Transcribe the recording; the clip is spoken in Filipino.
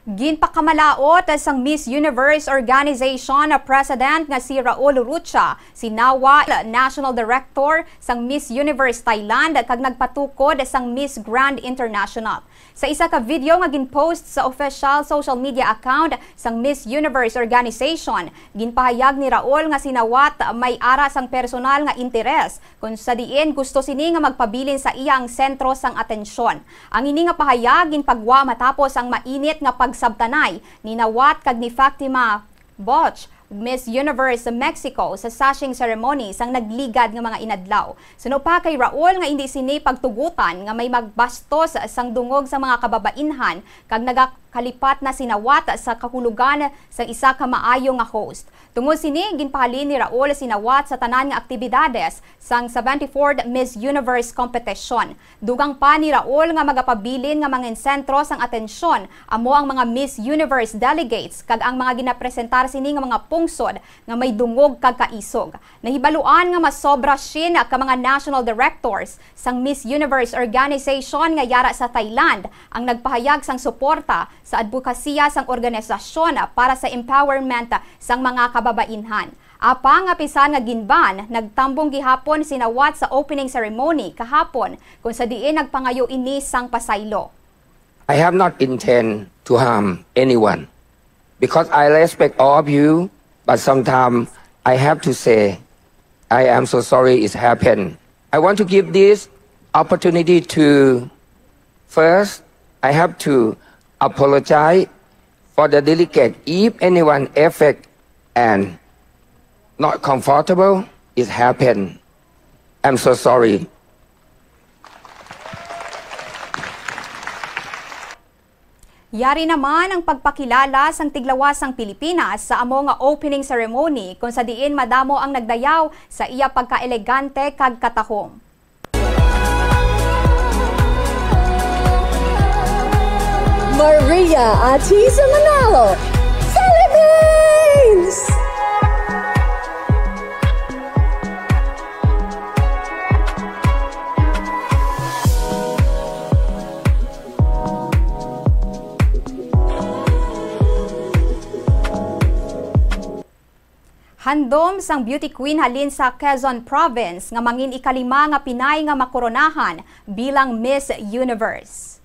Ginpakamalaot sang Miss Universe Organization na President nga si Raul Rucha, sinawa National Director sang Miss Universe Thailand kag nagpatukod sang Miss Grand International. Sa isa ka video nga ginpost sa official social media account sang Miss Universe Organization, ginpahayag ni Raul nga sinawat may ara sang personal nga interes kung sa diin gusto sini nga magpabilin sa iya ang sentro sang atensyon. Ang ini nga pahayag ginpagwa matapos ang mainit nga pagsabtanay ni Nawat kag ni Fatima Botch, Miss Universe Mexico sa sashing ceremony sang nagligad nga mga inadlaw. Suno pa kay Raul nga hindi sini pagtugutan nga may magbastos sang dungog sa mga kababainhan kag nagakalipat na sinawat sa kahulugan sa isa ka maayo nga host. Tungod sini ginpahalin ni Raul sinawat sa tanan nga aktibidades sang 74th Miss Universe competition. Dugang pa ni Raul nga magapabilin nga mga sentro sang atensyon amo ang mga Miss Universe delegates kag ang mga ginapresentar sini nga mga pungsod nga may dungog kag kaisog. Nahibaluan nga masobra sin ka mga national directors sang Miss Universe Organization nga yara sa Thailand ang nagpahayag sang suporta sa advokasya sang organisasyon para sa empowerment sang mga kababainhan. Apa nga pisan nga ginban, nagtambong gihapon sinawat sa opening ceremony kahapon kung sa diin nagpangayo ini sang pasaylo. I have not intend to harm anyone because I respect all of you, but sometimes I have to say I am so sorry it happened. I want to give this opportunity to first I have to apologize for the delegate if anyone affected and not comfortable, it happened. I'm so sorry. Yari naman ang pagpakilala sang tiglawasang Pilipinas sa amo nga opening ceremony kung sa diin madamo ang nagdayaw sa iya pagkaelegante kag katahom. Maria Atisa Manalo, Philippines! Handom sang beauty queen halin sa Quezon Province nga mangin ikalima nga Pinay nga makoronahan bilang Miss Universe.